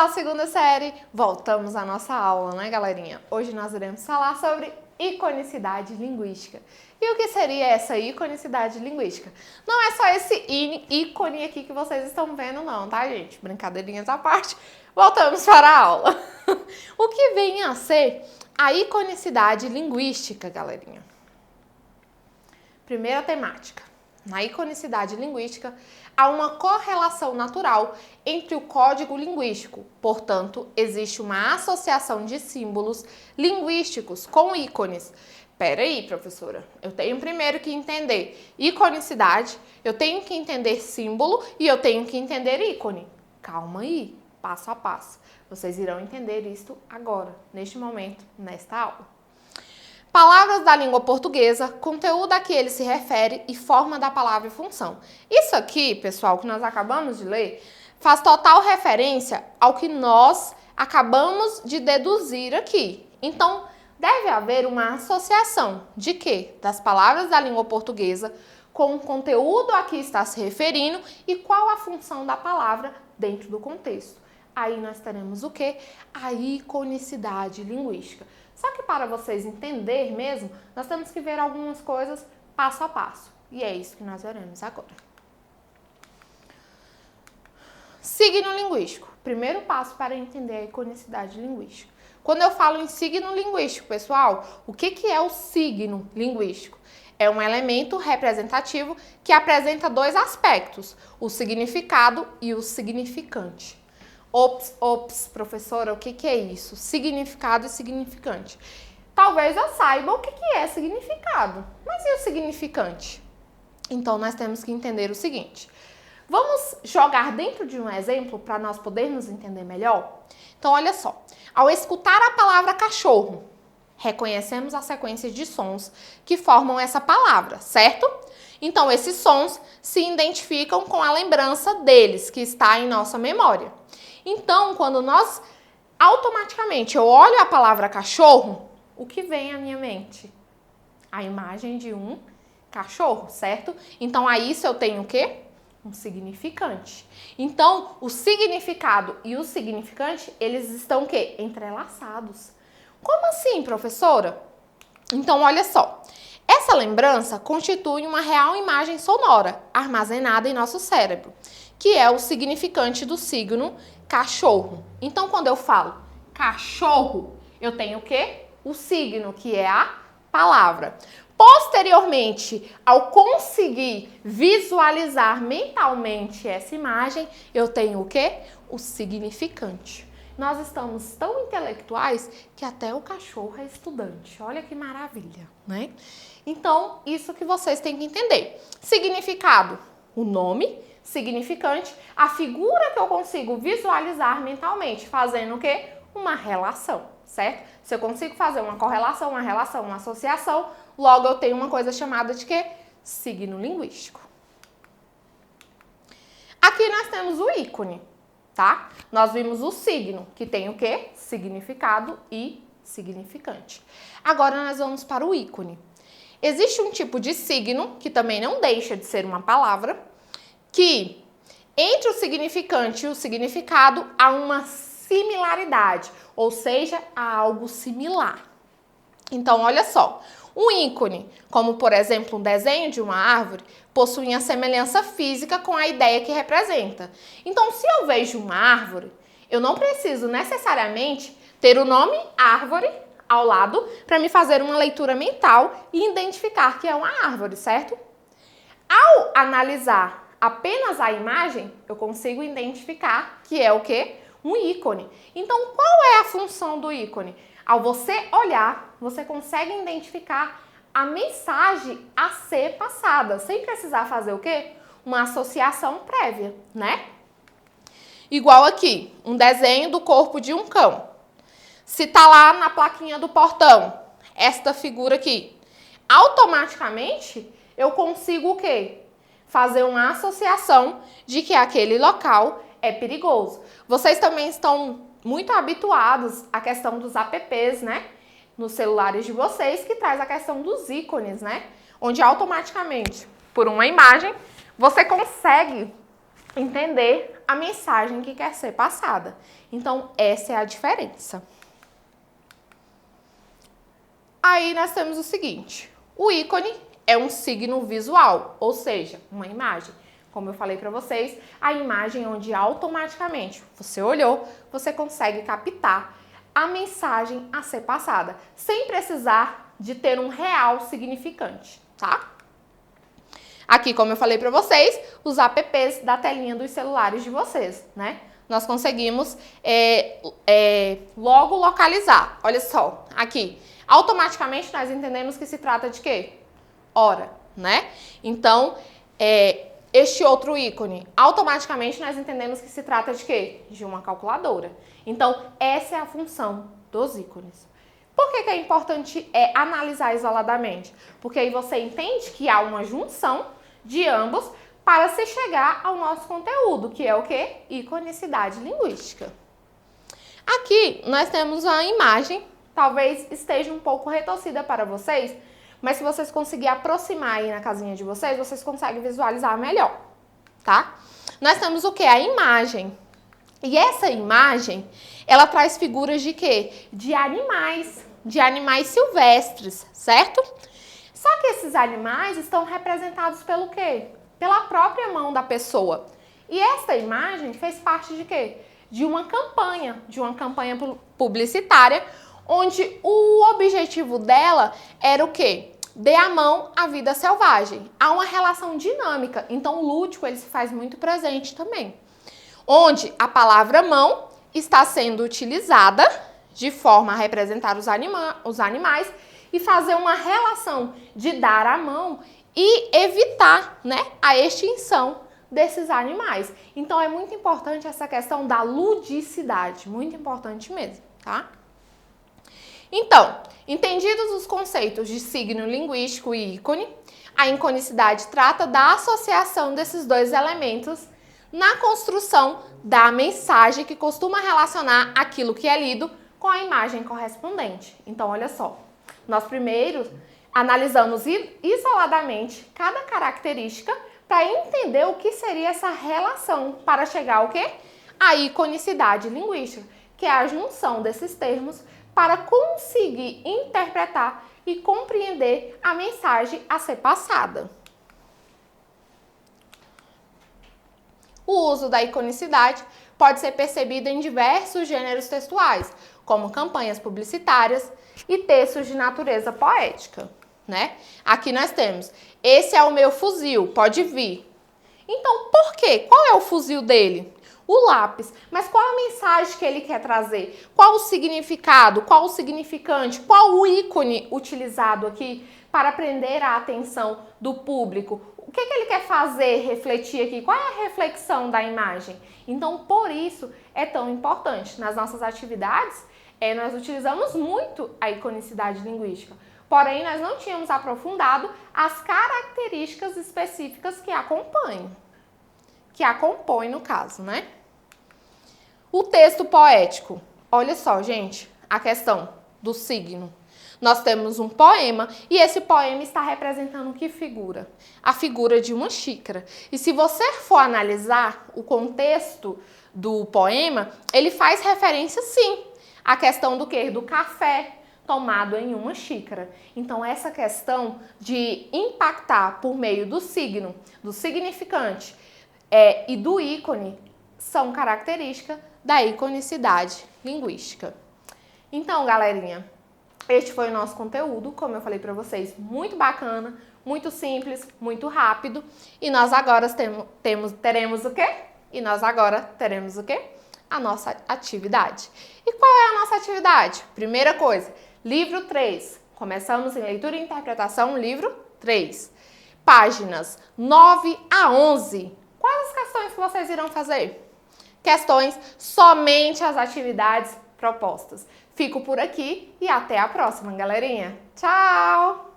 Olá, segunda série! Voltamos à nossa aula, né, galerinha? Hoje nós iremos falar sobre iconicidade linguística. E o que seria essa iconicidade linguística? Não é só esse ícone aqui que vocês estão vendo, não, tá, gente? Brincadeirinhas à parte. Voltamos para a aula. O que vem a ser a iconicidade linguística, galerinha? Primeira temática. Na iconicidade linguística, há uma correlação natural entre o código linguístico. Portanto, existe uma associação de símbolos linguísticos com ícones. Peraí, professora, eu tenho primeiro que entender iconicidade, eu tenho que entender símbolo e eu tenho que entender ícone. Calma aí, passo a passo. Vocês irão entender isto agora, neste momento, nesta aula. Palavras da língua portuguesa, conteúdo a que ele se refere e forma da palavra e função. Isso aqui, pessoal, que nós acabamos de ler, faz total referência ao que nós acabamos de deduzir aqui. Então, deve haver uma associação de quê? Das palavras da língua portuguesa com o conteúdo a que está se referindo e qual a função da palavra dentro do contexto. Aí nós teremos o quê? A iconicidade linguística. Só que para vocês entenderem mesmo, nós temos que ver algumas coisas passo a passo. E é isso que nós veremos agora. Signo linguístico. Primeiro passo para entender a iconicidade linguística. Quando eu falo em signo linguístico, pessoal, o que é o signo linguístico? É um elemento representativo que apresenta dois aspectos, o significado e o significante. Ops, professora, o que é isso? Significado e significante. Talvez eu saiba o que é significado, mas e o significante? Então, nós temos que entender o seguinte. Vamos jogar dentro de um exemplo para nós podermos entender melhor? Então, olha só. Ao escutar a palavra cachorro, reconhecemos a sequência de sons que formam essa palavra, certo? Então, esses sons se identificam com a lembrança deles, que está em nossa memória. Então, quando nós automaticamente eu olho a palavra cachorro, o que vem à minha mente? A imagem de um cachorro, certo? Então, a isso eu tenho o quê? Um significante. Então, o significado e o significante, eles estão o quê? Entrelaçados. Como assim, professora? Então, olha só. Essa lembrança constitui uma real imagem sonora armazenada em nosso cérebro, que é o significante do signo cachorro. Então, quando eu falo cachorro, eu tenho o quê? O signo, que é a palavra. Posteriormente, ao conseguir visualizar mentalmente essa imagem, eu tenho o quê? O significante. Nós estamos tão intelectuais que até o cachorro é estudante. Olha que maravilha, né? Então, isso que vocês têm que entender. Significado, o nome. Significante, a figura que eu consigo visualizar mentalmente, fazendo o quê? Uma relação, certo? Se eu consigo fazer uma correlação, uma relação, uma associação, logo eu tenho uma coisa chamada de quê? Signo linguístico. Aqui nós temos o ícone, tá? Nós vimos o signo, que tem o quê? Significado e significante. Agora nós vamos para o ícone. Existe um tipo de signo, que também não deixa de ser uma palavra, que entre o significante e o significado há uma similaridade, ou seja, há algo similar. Então, olha só, um ícone, como por exemplo um desenho de uma árvore, possui a semelhança física com a ideia que representa. Então, se eu vejo uma árvore, eu não preciso necessariamente ter o nome árvore ao lado para me fazer uma leitura mental e identificar que é uma árvore, certo? Ao analisar apenas a imagem, eu consigo identificar que é o quê? Um ícone. Então, qual é a função do ícone? Ao você olhar, você consegue identificar a mensagem a ser passada, sem precisar fazer o quê? Uma associação prévia, né? Igual aqui, um desenho do corpo de um cão. Se tá lá na plaquinha do portão, esta figura aqui, automaticamente eu consigo o quê? Fazer uma associação de que aquele local é perigoso. Vocês também estão muito habituados à questão dos apps, né? Nos celulares de vocês, que traz a questão dos ícones, né? Onde automaticamente, por uma imagem, você consegue entender a mensagem que quer ser passada. Então, essa é a diferença. Aí nós temos o seguinte, o ícone é um signo visual, ou seja, uma imagem. Como eu falei para vocês, a imagem onde automaticamente você olhou, você consegue captar a mensagem a ser passada, sem precisar de ter um real significante, tá? Aqui, como eu falei para vocês, os apps da telinha dos celulares de vocês, né? Nós conseguimos logo localizar. Olha só, aqui, automaticamente nós entendemos que se trata de quê? Hora, né? Então, este outro ícone, automaticamente nós entendemos que se trata de quê? De uma calculadora. Então, essa é a função dos ícones. Por que é importante analisar isoladamente? Porque aí você entende que há uma junção de ambos para se chegar ao nosso conteúdo, que é o quê? Iconicidade linguística. Aqui nós temos a imagem, talvez esteja um pouco retorcida para vocês, mas se vocês conseguirem aproximar aí na casinha de vocês, vocês conseguem visualizar melhor, tá? Nós temos o quê? A imagem. E essa imagem, ela traz figuras de quê? De animais silvestres, certo? Só que esses animais estão representados pelo quê? Pela própria mão da pessoa. E essa imagem fez parte de quê? De uma campanha publicitária, onde o objetivo dela era o quê? Dê a mão à vida selvagem. Há uma relação dinâmica, então o lúdico ele se faz muito presente também. Onde a palavra mão está sendo utilizada de forma a representar os animais e fazer uma relação de dar a mão e evitar, né, a extinção desses animais. Então é muito importante essa questão da ludicidade, muito importante mesmo, tá? Então, entendidos os conceitos de signo linguístico e ícone, a iconicidade trata da associação desses dois elementos na construção da mensagem que costuma relacionar aquilo que é lido com a imagem correspondente. Então, olha só, nós primeiro analisamos isoladamente cada característica para entender o que seria essa relação para chegar ao quê? A iconicidade linguística, que é a junção desses termos para conseguir interpretar e compreender a mensagem a ser passada. O uso da iconicidade pode ser percebido em diversos gêneros textuais, como campanhas publicitárias e textos de natureza poética, né? Aqui nós temos, esse é o meu fuzil, pode vir. Então, por quê? Qual é o fuzil dele? O lápis. Mas qual a mensagem que ele quer trazer? Qual o significado? Qual o significante? Qual o ícone utilizado aqui para prender a atenção do público? O que ele quer fazer, refletir aqui? Qual é a reflexão da imagem? Então, por isso é tão importante. Nas nossas atividades, nós utilizamos muito a iconicidade linguística. Porém, nós não tínhamos aprofundado as características específicas que a compõem no caso, né? O texto poético. Olha só, gente, a questão do signo. Nós temos um poema e esse poema está representando que figura? A figura de uma xícara. E se você for analisar o contexto do poema, ele faz referência, sim, à questão do quê? Do café tomado em uma xícara. Então, essa questão de impactar por meio do signo, do significante e do ícone são características da iconicidade linguística. Então, galerinha, este foi o nosso conteúdo, como eu falei para vocês, muito bacana, muito simples, muito rápido. E nós agora teremos o quê? A nossa atividade. E qual é a nossa atividade? Primeira coisa, livro 3. Começamos em leitura e interpretação, livro 3. Páginas 9 a 11. Quais as questões que vocês irão fazer? Questões somente as atividades propostas. Fico por aqui e até a próxima, galerinha. Tchau!